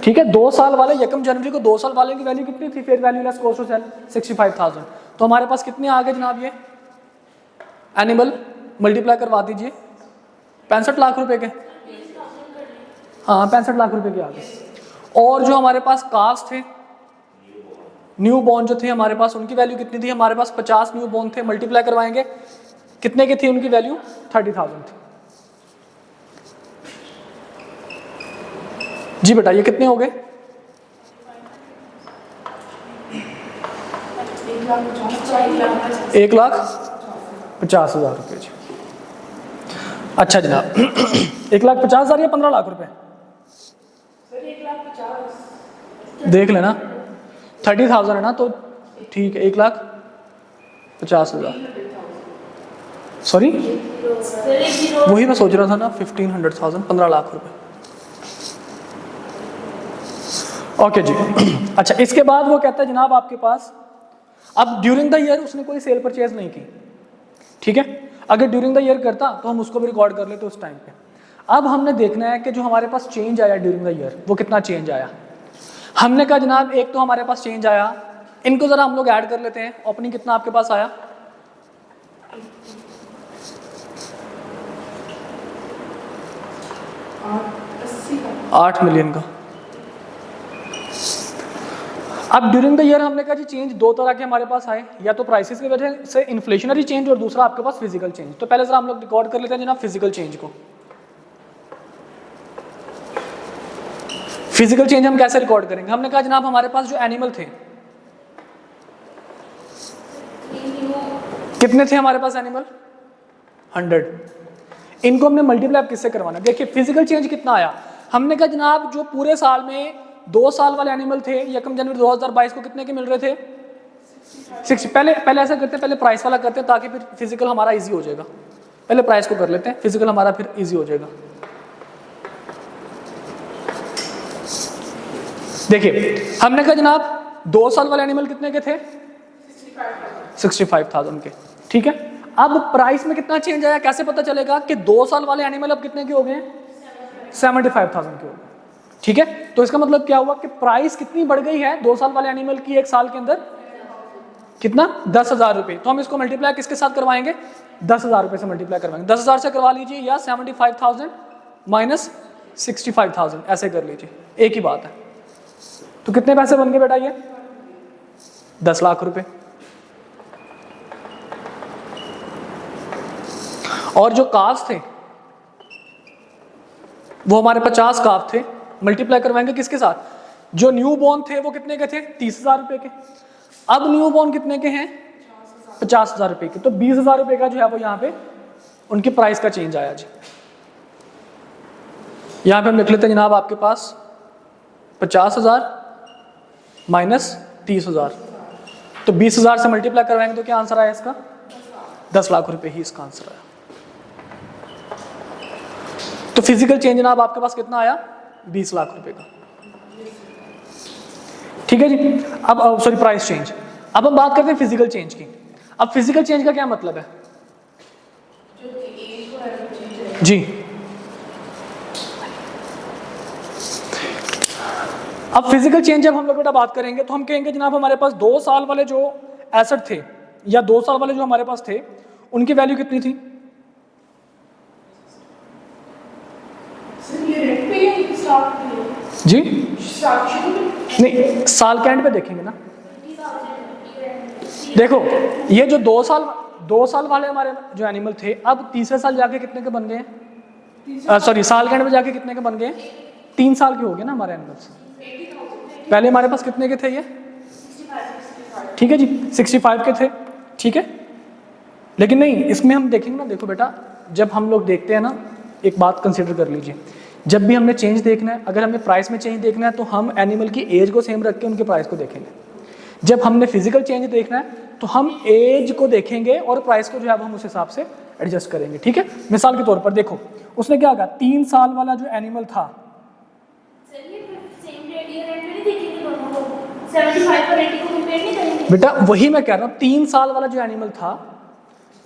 ठीक है, 2 साल वाले 1 जनवरी को 2 साल वाले की वैल्यू कितनी थी, fair value less cost to sell 65,000। तो हमारे पास कितने आ गए जनाब, ये एनिमल मल्टीप्लाई करवा दीजिए 65 लाख रुपए के, हाँ 65 लाख रुपए के आ गए। और जो हमारे पास कास्ट थे, न्यू बॉर्न जो थे हमारे पास, उनकी वैल्यू कितनी थी, हमारे पास 50 न्यू बॉर्न थे, मल्टीप्लाई करवाएंगे कितने की थी उनकी वैल्यू, 30,000 थी। जी बेटा ये कितने हो गए, 1,50,000 रुपये जी। अच्छा जनाब 1,50,000 या 15 लाख रुपए, देख लेना 30,000 है ना, तो ठीक है 1,50,000, सॉरी वही मैं सोच रहा था ना 1,500,000, 15 लाख रुपए। ओके जी। अच्छा इसके बाद वो कहता है जनाब आपके पास, अब ड्यूरिंग द ईयर उसने कोई सेल परचेज नहीं की, ठीक है, अगर ड्यूरिंग द ईयर करता तो हम उसको भी रिकॉर्ड कर लेते उस टाइम पे। अब हमने देखना है कि जो हमारे पास चेंज आया ड्यूरिंग द ईयर वो कितना चेंज आया। हमने कहा जनाब एक तो हमारे पास चेंज आया, इनको जरा हम लोग ऐड कर लेते हैं। ओपनिंग कितना आपके पास आया, 8 मिलियन का। अब ड्यूरिंग द ईयर हमने कहा जी चेंज दो तरह के हमारे पास आए, या तो प्राइसेस की वजह से इन्फ्लेशनरी चेंज और दूसरा आपके पास फिजिकल चेंज। तो पहले जरा हम लोग रिकॉर्ड कर लेते हैं जनाब फिजिकल चेंज को। फिजिकल चेंज हम कैसे रिकॉर्ड करेंगे, हमने कहा जनाब हमारे पास जो एनिमल थे कितने थे हमारे पास एनिमल, 100। इनको हमने मल्टीप्लाई किससे करवाना, देखिए फिजिकल चेंज कितना आया। हमने कहा जनाब जो पूरे साल में 2 साल वाले एनिमल थे 1 जनवरी 2022 को कितने के मिल रहे थे, 60। पहले ऐसा करते हैं, पहले प्राइस वाला करते हैं ताकि फिर फिजिकल हमारा इजी हो जाएगा। पहले प्राइस को कर लेते हैं, फिजिकल हमारा फिर इजी हो जाएगा। देखिए हमने कहा जनाब 2 साल वाले एनिमल कितने के थे, 65,000 के, ठीक है। अब प्राइस में कितना चेंज आया, कैसे पता चलेगा कि 2 साल वाले एनिमल अब कितने के हो गए, 75,000 के हो गए, ठीक है। तो इसका मतलब क्या हुआ कि प्राइस कितनी बढ़ गई है 2 साल वाले एनिमल की एक साल के अंदर, कितना, 10,000 रुपए। तो हम इसको मल्टीप्लाई किसके साथ करवाएंगे, 10,000 रुपए से मल्टीप्लाई करवाएंगे। 10,000 से करवा लीजिए या 75,000 माइनस 65,000 ऐसे कर लीजिए, एक ही बात है। तो कितने पैसे बन गए बेटा ये, 10 लाख रुपए। और जो काव्स थे वो हमारे 50 काव थे, मल्टीप्लाई करवाएंगे किसके साथ, जो न्यू बॉर्न थे वो कितने के थे, 30,000 रुपए के। अब न्यू बॉर्न कितने के हैं, 50,000 रुपए के। तो 20,000 रुपए का जो है वो यहाँ पे उनकी प्राइस का चेंज आया जी। यहाँ पे हम लिख लेते हैं जनाब आपके पास 50,000 माइनस 30,000, तो 20,000 से मल्टीप्लाई करवाएंगे तो क्या आंसर आया इसका, 10 लाख रुपए ही इसका आंसर आया। तो फिजिकल चेंज जनाब आपके पास कितना आया, 20 लाख रुपए का, ठीक है जी। अब सॉरी प्राइस चेंज। अब हम बात करते हैं फिजिकल चेंज की। अब फिजिकल चेंज का क्या मतलब है जी, अब फिजिकल चेंज जब हम लोग बेटा बात करेंगे तो हम कहेंगे जनाब हमारे पास 2 साल वाले जो एसेट थे या 2 साल वाले जो हमारे पास थे उनकी वैल्यू कितनी थी, जी नहीं साल के एंड पे देखेंगे ना। देखो ये जो 2 साल वाले हमारे जो एनिमल थे अब तीसरे साल जाके कितने के बन गए, सॉरी साल के एंड में जाके कितने के बन गए, 3 साल के हो गए ना हमारे एनिमल्स। पहले हमारे पास कितने के थे ये, ठीक है जी 65 के थे, ठीक है। लेकिन नहीं इसमें हम देखेंगे ना, देखो बेटा जब हम लोग देखते हैं ना, एक बात कंसिडर कर लीजिए, जब भी हमने चेंज देखना है, अगर हमें प्राइस में चेंज देखना है तो हम एनिमल की एज को सेम रख के उनके प्राइस को देखेंगे। जब हमने फिजिकल चेंज देखना है तो हम एज को देखेंगे और प्राइस को जो है हम उस हिसाब से एडजस्ट करेंगे, ठीक है। मिसाल के तौर पर देखो उसने क्या कहा, 3 साल वाला जो एनिमल था, बेटा वही मैं कह रहा हूँ 3 साल वाला जो एनिमल था,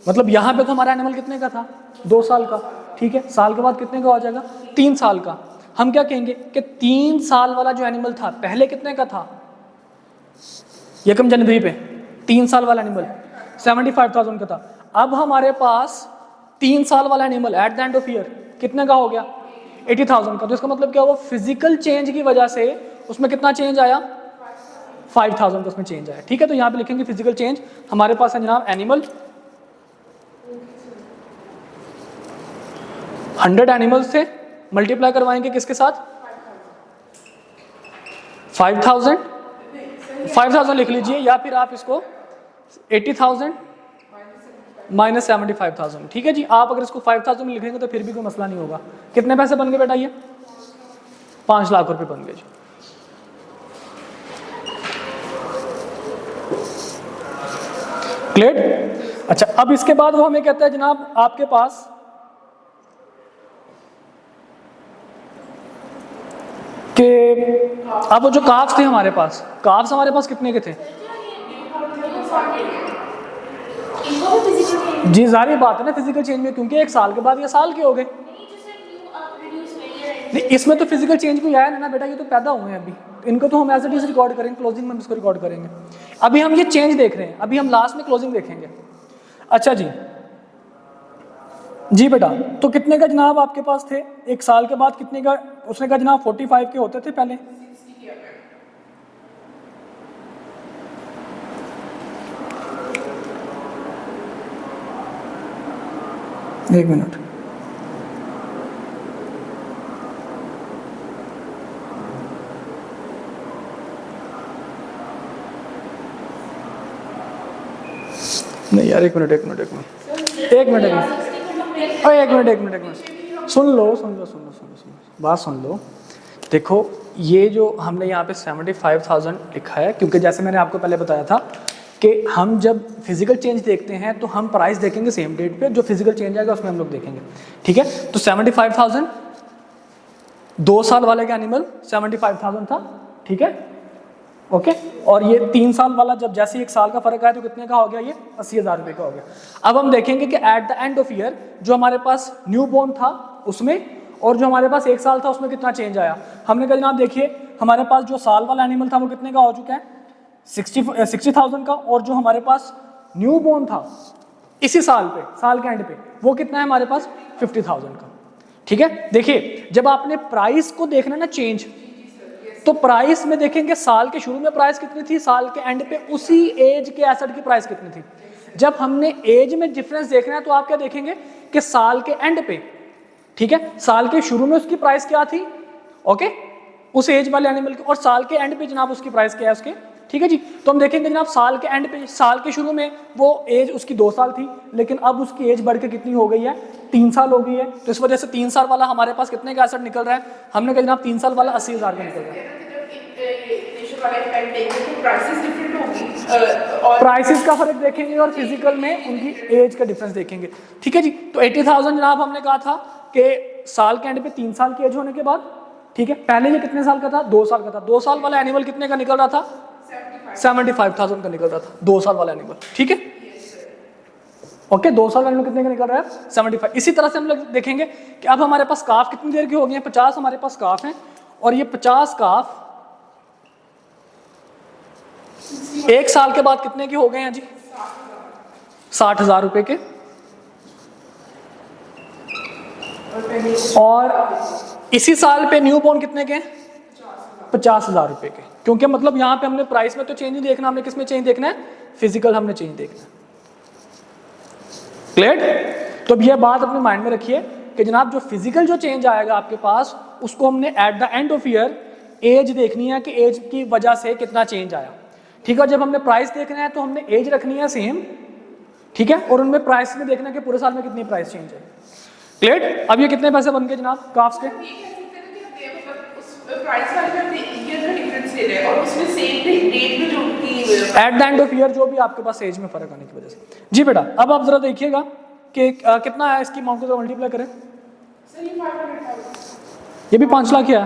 मतलब यहाँ पे तो हमारा एनिमल कितने का था, 2 साल का, ठीक है। साल के बाद कितने का हो जाएगा, 3 साल का। हम क्या कहेंगे कि 3 साल वाला जो एनिमल था पहले कितने का था, 1 जनवरी पे 3 साल वाला एनिमल 75,000 का था। अब हमारे पास 3 साल वाला animal eight the end of year कितने का हो गया, 80,000 का। तो इसका मतलब क्या हुआ, फिजिकल चेंज की वजह से उसमें कितना चेंज आया, 5,000 का उसमें चेंज आया। ठीक है, तो यहाँ पे लिखेंगे फिजिकल चेंज। हमारे पास है जनाब एनिमल, 100 एनिमल्स थे, मल्टीप्लाई करवाएंगे किसके साथ, 5,000 लिख लीजिए, या फिर आप इसको 80,000 माइनस 75,000। ठीक है जी, आप अगर इसको 5,000 में लिखेंगे तो फिर भी कोई मसला नहीं होगा। कितने पैसे बन गए बेटा, ये 5 लाख रुपए बन गए जी। क्लियर? अच्छा, अब इसके बाद वो हमें कहता है जनाब आपके पास कि अब वो जो काफ्स थे हमारे पास, काफ्स हमारे पास कितने के थे जी, जाहिर बात है ना फिजिकल चेंज में, क्योंकि 1 साल के बाद ये साल के हो गए। नहीं, इसमें तो फिजिकल चेंज भी आया ना बेटा, ये तो पैदा हुए हैं अभी, इनको तो हम एज इट इज रिकॉर्ड करेंगे, क्लोजिंग में इसको रिकॉर्ड करेंगे। अभी हम ये चेंज देख रहे हैं, अभी हम लास्ट में क्लोजिंग देखेंगे। अच्छा जी, जी बेटा, तो कितने का जनाब आपके पास थे 1 साल के बाद, कितने का, उसने कहा जनाब 45 के होते थे पहले। एक मिनट, नहीं यार, एक मिनट, सुन लो, बात सुन लो। देखो, ये जो हमने यहाँ पे 75,000 लिखा है, क्योंकि जैसे मैंने आपको पहले बताया था कि हम जब फिजिकल चेंज देखते हैं तो हम प्राइस देखेंगे सेम डेट पे, जो फिजिकल चेंज आएगा उसमें हम लोग देखेंगे। ठीक है, तो 75,000 2 साल वाले का एनिमल 75,000 था। ठीक है, ओके, और ये 3 साल वाला जब जैसे 1 साल का फर्क आया तो कितने का हो गया, ये 80,000 रुपये का हो गया। अब हम देखेंगे कि eight the end of year जो हमारे पास न्यू बॉर्न था उसमें, और जो हमारे पास 1 साल था उसमें कितना चेंज आया। हमने कहा जनाब देखिए, हमारे पास जो साल वाला एनिमल था वो कितने का हो चुका है, 60,000 का, और जो हमारे पास न्यू बॉर्न था इसी साल पे, साल के एंड पे, वो कितना है हमारे पास 50,000 का। ठीक है, देखिए जब आपने प्राइस को देखना ना चेंज, तो प्राइस में देखेंगे साल के शुरू में प्राइस कितनी थी, साल के एंड पे उसी एज के एसेट की प्राइस कितनी थी। जब हमने एज में डिफरेंस देखना है तो आप क्या देखेंगे कि साल के एंड पे, ठीक है, साल के शुरू में उसकी प्राइस क्या थी, ओके, उस एज वाले एनिमल की, और साल के एंड पे जनाब उसकी प्राइस क्या है उसके। ठीक है जी, तो हम देखेंगे जनाब साल के एंड पे, साल के शुरू में वो एज उसकी 2 साल थी, लेकिन अब उसकी एज बढ़ के कितनी हो गई है, 3 साल हो गई है। तो इस वजह से 3 साल वाला हमारे पास कितने का एसेट निकल रहा है, हमने कहा जनाब 3 साल वाला 80,000 का निकल रहा है। प्राइसेस का फर्क देखेंगे और फिजिकल में उनकी एज का डिफरेंस देखेंगे। ठीक है जी, तो 80,000 जनाब हमने कहा था कि साल के एंड पे 3 साल की एज होने के बाद, ठीक है, पहले ये कितने साल का था, 2 साल का था। 2 साल वाला एनिमल कितने का निकल रहा था, 75,000 का निकल रहा था 2 साल वाला एनिमल। ठीक है, ओके, 2 साल वाले कितने का निकल रहा है, 75। इसी तरह से हम लोग देखेंगे कि अब हमारे पास काफ कितनी देर के हो गए हैं, 50 हमारे पास काफ हैं, और ये 50 काफ 1 साल के बाद कितने के हो गए हैं जी, 60,000 रुपए के। और इसी साल पे न्यू बॉर्न कितने के, 50,000 रुपए के। क्योंकि मतलब यहाँ पे हमने प्राइस में तो चेंज नहीं देखना, हमने किस में चेंज देखना है, फिजिकल हमने चेंज देखना है। क्लियर? तो अब ये बात अपने माइंड में रखिए कि जनाब जो फिजिकल जो चेंज आएगा आपके पास, उसको हमने at the end of year as देखनी है कि एज की वजह से कितना चेंज आया। ठीक है, जब हमने प्राइस देखना है तो हमने एज रखनी है सेम, ठीक है, और उनमें प्राइस में देखना है कि पूरे साल में कितनी प्राइस चेंज है। क्लियर? अब ये कितने पैसे बन गए जनाब काफ्स के, eight the end of year जो भी आपके पास एज में फर्क आने की वजह से। जी बेटा, अब आप जरा देखिएगा कि कितना है, इसकी अमाउंट को मल्टीप्लाई करें। ये भी 5 लाख है।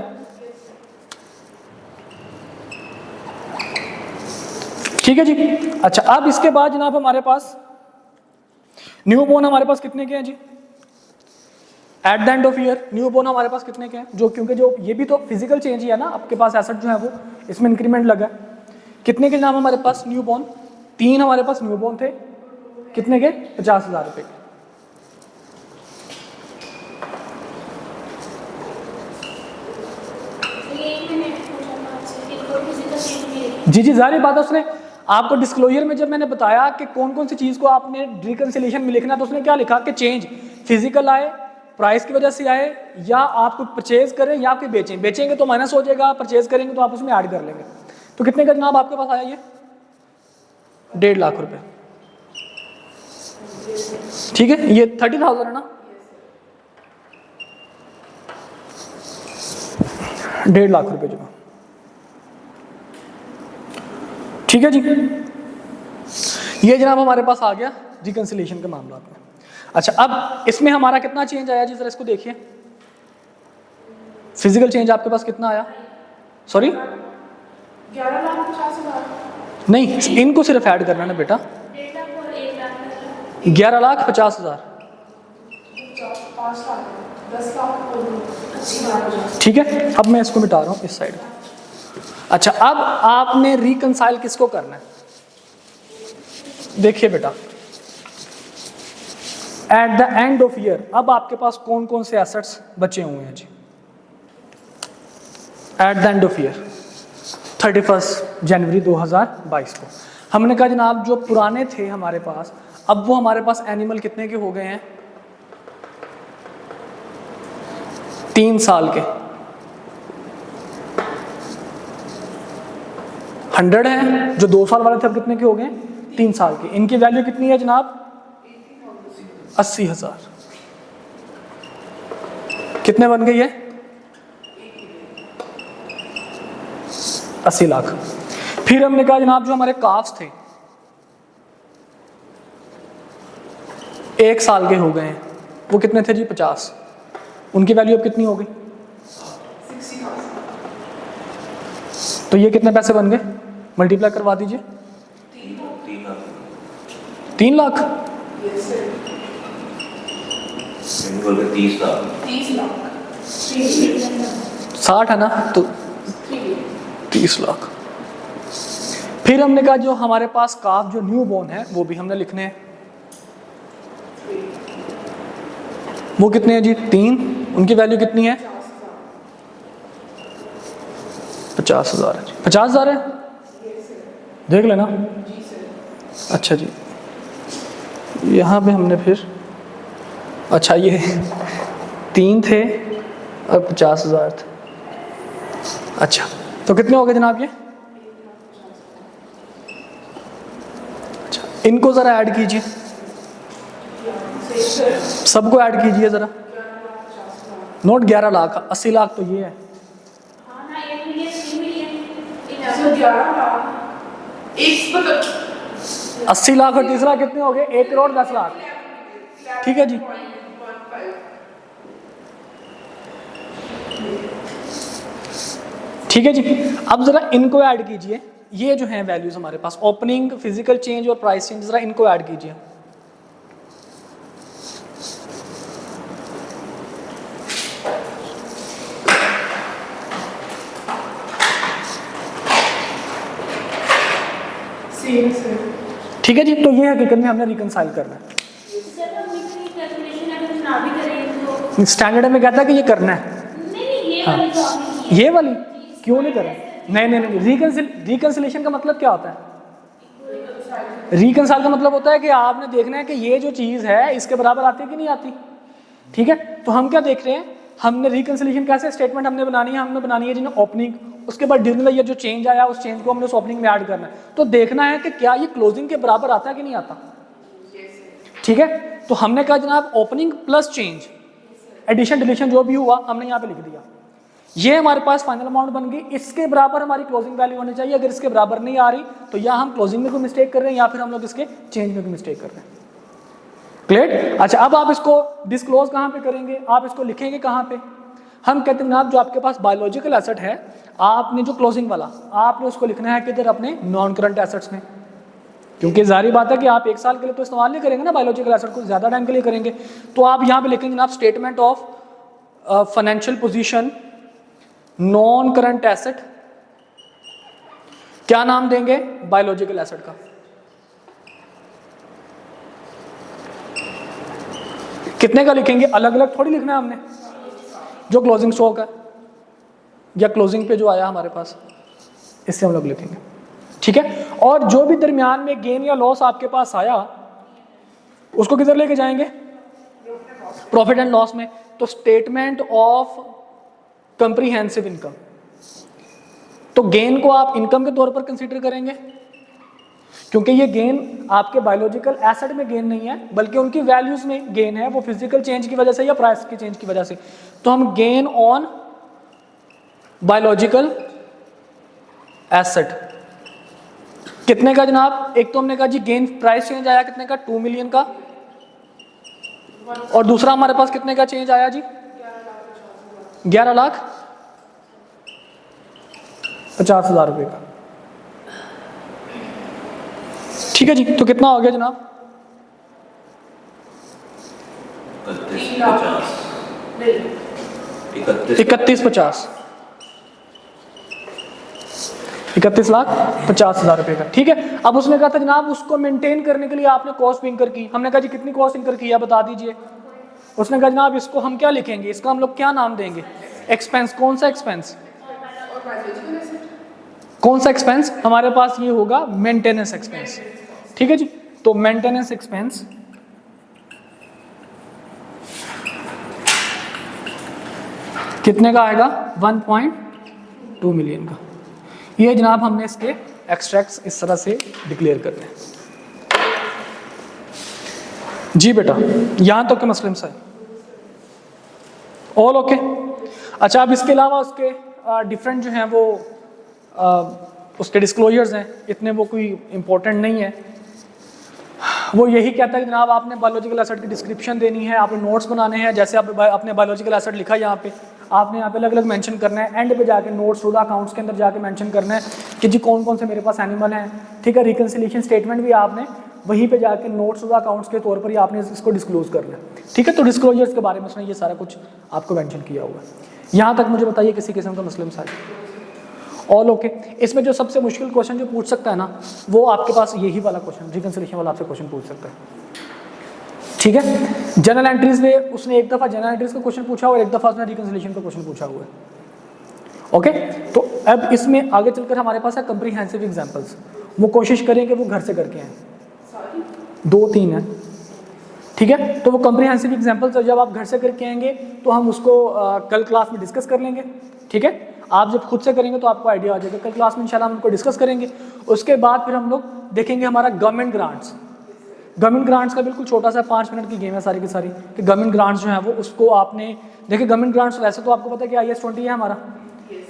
ठीक है जी। अच्छा, अब इसके बाद जनाब हमारे पास न्यू बॉर्न हमारे पास कितने के हैं जी, at the end of year new born हमारे पास कितने के हैं, जो क्योंकि जो ये भी तो फिजिकल चेंज ही है ना, आपके पास एसेट जो है वो इसमें इंक्रीमेंट लगा है। कितने के नाम हमारे पास न्यू बोर्न, 3 हमारे पास न्यू बोर्न थे, कितने के 50,000 रुपए के। जी जी जाहिर बात है, उसने आपको डिस्क्लोजर में जब मैंने बताया कि कौन कौन सी चीज को आपने रिकंसिलिएशन में लिखना, तो उसने क्या लिखा कि चेंज फिजिकल आए, प्राइस की वजह से आए, या आप कुछ परचेज करें या फिर बेचें, बेचेंगे तो माइनस हो जाएगा, परचेज करेंगे तो आप उसमें ऐड कर लेंगे। तो कितने का जनाब आपके पास आया ये 1.5 लाख रुपए, ठीक है, ये 30,000 है ना, 1.5 लाख रुपए जो, ठीक है जी। ये जनाब हमारे पास आ गया रिकंसिलिएशन के मामला में। अच्छा अब इसमें हमारा कितना चेंज आया जी, जरा इसको देखिए, फिजिकल चेंज आपके पास कितना आया, सॉरी 11,50,000 नहीं, इनको सिर्फ ऐड करना ना बेटा, 11,50,000, ठीक है। अब मैं इसको मिटा रहा हूँ इस साइड। अच्छा अब आपने रिकंसाइल किसको करना है, देखिए बेटा eight the end of year अब आपके पास कौन कौन से एसेट्स बचे हुए हैं जी, at the end of year 31 जनवरी 2022 को हमने कहा जनाब जो पुराने थे हमारे पास, अब वो हमारे पास एनिमल कितने के हो गए हैं, 3 साल के, 100 हैं, जो 2 साल वाले थे अब कितने के हो गए, 3 साल के, इनकी वैल्यू कितनी है जनाब 80,000, कितने बन गई है 80 लाख। फिर हमने कहा जनाब जो हमारे काफ्स थे 1 साल के हो गए हैं, वो कितने थे जी 50, उनकी वैल्यू अब कितनी हो गई, 60,000। तो ये कितने पैसे बन गए, मल्टीप्लाई करवा दीजिए, 3 लाख, 30 लाख, 60 है ना, तो 30 लाख। फिर हमने कहा जो हमारे पास काफ जो न्यू बोर्न है वो भी हमने लिखने हैं, वो कितने हैं जी 3, उनकी वैल्यू कितनी है 50,000 है जी, 50,000 है, देख लेना। अच्छा जी यहाँ पे हमने फिर, अच्छा ये 3 थे और 50,000 थे, अच्छा तो कितने हो गए जनाब ये, अच्छा इनको ज़रा ऐड कीजिए, सबको ऐड कीजिए ज़रा, नोट 11 लाख, 80 लाख तो ये है, 80 लाख और तीसरा कितने हो गए 1,10,00,000, ठीक है जी। ठीक है जी, अब जरा इनको ऐड कीजिए, ये जो हैं वैल्यूज हमारे पास ओपनिंग, फिजिकल चेंज और प्राइस चेंज, जरा इनको ऐड कीजिए। ठीक है जी, तो ये हकीकत में हमने रिकंसाइल करना है, स्टैंडर्ड में कहता है कि ये करना है, हाँ ये वाली क्यों नहीं कर रहे, नहीं, रिकंसिलेशन का मतलब क्या होता है, रिकंसाइल का मतलब होता है कि आपने देखना है कि ये जो चीज़ है इसके बराबर आती है कि नहीं आती, ठीक है। तो हम क्या देख रहे हैं, हमने रिकंसिलेशन कैसे स्टेटमेंट हमने बनानी है जिन्हें ओपनिंग, उसके बाद ड्यूरिंग द ईयर जो चेंज आया उस चेंज को हमने उस ओपनिंग में ऐड करना है, तो देखना है कि क्या ये क्लोजिंग के बराबर आता है कि नहीं आता, ठीक है। तो हमने कहा जनाब opening plus change, addition deletion जो भी हुआ हमने यहाँ पे लिख दिया, ये हमारे पास फाइनल अमाउंट बन गई, इसके बराबर हमारी क्लोजिंग वैल्यू होनी चाहिए, अगर इसके बराबर नहीं आ रही तो या हम क्लोजिंग में कोई मिस्टेक कर रहे हैं या फिर हम लोग इसके चेंज में कोई मिस्टेक कर रहे हैं, क्लियर। अच्छा अब आप इसको डिस्क्लोज कहाँ पे करेंगे, आप इसको लिखेंगे कहाँ पे, हम कहते हैं जनाब जो आपके पास बायोलॉजिकल एसेट है, आपने जो क्लोजिंग वाला आपने उसको लिखना है किधर, अपने नॉन करंट एसेट्स में, क्योंकि जाहिर बात है कि आप 1 साल के लिए तो इस्तेमाल नहीं करेंगे ना बायोलॉजिकल एसेट को, ज़्यादा टाइम के लिए करेंगे। तो आप यहाँ पे लिखेंगे जनाब statement of financial position non current asset, क्या नाम देंगे? बायोलॉजिकल एसेट का। कितने का लिखेंगे? अलग अलग थोड़ी लिखना है हमने, जो क्लोजिंग स्टॉक है या क्लोजिंग पे जो आया हमारे पास, इससे हम लोग लिखेंगे, ठीक है। और जो भी दरमियान में गेन या लॉस आपके पास आया उसको किधर लेके जाएंगे? प्रॉफिट एंड लॉस में। तो स्टेटमेंट ऑफ कंप्रीहेंसिव इनकम, तो गेन को आप इनकम के तौर पर कंसीडर करेंगे, क्योंकि ये गेन आपके बायोलॉजिकल एसेट में गेन नहीं है बल्कि उनकी वैल्यूज में गेन है, वो फिजिकल चेंज की वजह से या प्राइस के चेंज की वजह से। तो हम गेन ऑन बायोलॉजिकल एसेट कितने का जनाब? एक तो हमने कहा जी गेन प्राइस चेंज आया कितने का? 2 मिलियन का। और दूसरा हमारे पास कितने का चेंज आया जी? 11,50,000 रुपए का, ठीक है जी। तो कितना हो गया जनाब? 31,50,000 31,50,000 रुपए का, ठीक है। अब उसने कहा था जनाब उसको मेंटेन करने के लिए आपने कॉस्ट भी इंकर की। हमने कहा जी कितनी कॉस्ट इंकर की है बता दीजिए। उसने कहा जनाब इसको हम क्या लिखेंगे, इसका हम लोग क्या नाम देंगे? एक्सपेंस। कौन सा एक्सपेंस? कौन सा एक्सपेंस? हमारे पास ये होगा मेंटेनेंस एक्सपेंस, ठीक है जी। तो मेंटेनेंस एक्सपेंस कितने का आएगा? 1.2 मिलियन का। ये जनाब हमने इसके एक्सट्रैक्ट्स इस तरह से डिक्लेयर करने हैं जी बेटा। यहां तक के मसले में ऑल ओके। अच्छा, अब इसके अलावा उसके डिफरेंट जो हैं वो उसके डिस्क्लोजर्स हैं, इतने वो कोई इंपॉर्टेंट नहीं है। वो यही कहता है कि जनाब आपने बायोलॉजिकल एसेट की डिस्क्रिप्शन देनी है, आपने नोट्स बनाने हैं। जैसे आपने बायोलॉजिकल एसेट लिखा यहाँ पे, आपने यहाँ पे अलग अलग मेंशन करना है। एंड पे जाके नोट्स टू द अकाउंट्स के अंदर जाके मेंशन करना है कि जी कौन कौन से मेरे पास एनिमल हैं, ठीक है। रिकन्सिलिएशन स्टेटमेंट भी आपने वहीं पे जाके नोट्स टू द अकाउंट्स के तौर पर ही आपने इसको डिस्क्लोज करना है, ठीक है। तो डिस्क्लोजर्स के बारे में उसने ये सारा कुछ आपको मेंशन किया हुआ है। यहाँ तक मुझे बताइए किसी किस्म का मसले मसाइल ऑल ओके। इसमें जो सबसे मुश्किल क्वेश्चन जो पूछ सकता है ना, वो आपके पास यही वाला क्वेश्चन, रिकन्सिलिएशन वाला आपसे क्वेश्चन पूछ सकता है, ठीक है। जनरल एंट्रीज में उसने एक दफ़ा जनरल एंट्रीज का क्वेश्चन पूछा और एक दफ़ा उसने रिकन्सिलिएशन का क्वेश्चन पूछा हुआ है, ओके। तो अब इसमें आगे चलकर हमारे पास है कंप्रीहेंसिव एग्जांपल्स। वो कोशिश करें कि वो घर से करके आए, 2-3 है, ठीक है। तो वो कंप्रीहेंसिव एग्जांपल्स जब आप घर से करके आएंगे तो हम उसको कल क्लास में डिस्कस कर लेंगे, ठीक है। आप जब खुद से करेंगे तो आपको आइडिया आ जाएगा। कल क्लास में इंशाल्लाह हम उनको डिस्कस करेंगे। उसके बाद फिर हम लोग देखेंगे हमारा गवर्नमेंट ग्रांट्स। गवर्नमेंट ग्रांट्स का बिल्कुल छोटा सा 5 मिनट की गेम है सारी की सारी, कि गवर्नमेंट ग्रांट्स जो है वो उसको आपने देखिए। गवर्नमेंट ग्रांट्स वैसे तो आपको पता है कि IAS 20 है हमारा,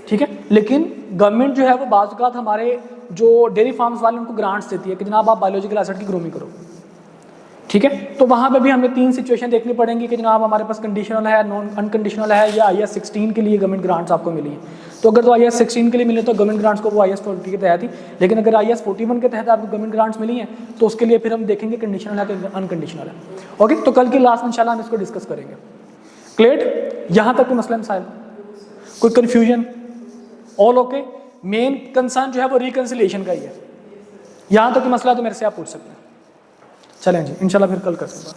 ठीक है। लेकिन गवर्नमेंट जो है वो बाज़ औक़ात हमारे जो डेयरी फार्म्स वाले उनको ग्रांट्स देती है कि जनाब आप बायोलॉजिकल एसेट की ग्रूमिंग करो, ठीक है। तो वहाँ पे भी हमें 3 सिचुएशन देखनी पड़ेंगी कि जनाब हमारे पास कंडीशनल है, नॉन अनकंडीशनल है, या IAS 16 के लिए गवर्नमेंट ग्रांट्स आपको मिली है। तो अगर तो IAS 16 के लिए मिले तो गवर्नमेंट ग्रांट्स को वो IAS 20 के तहत ही, लेकिन अगर IAS 41 के तहत आपको गवर्नमेंट ग्रांट्स मिली हैं तो उसके लिए फिर हम देखेंगे कंडीशनल है कि अनकंडीशनल है, ओके। तो कल की लास्ट में इंशाल्लाह हम इसको डिस्कस करेंगे। क्लियर? यहाँ तक के मसले मसाइल, कोई confusion? All okay. Main concern जो है वो रिकन्सिलिएशन का ही है। यहाँ तक कि मसला तो मेरे से आप पूछ सकते हैं। चलें जी, इंशाल्लाह फिर कल कर सकते हैं।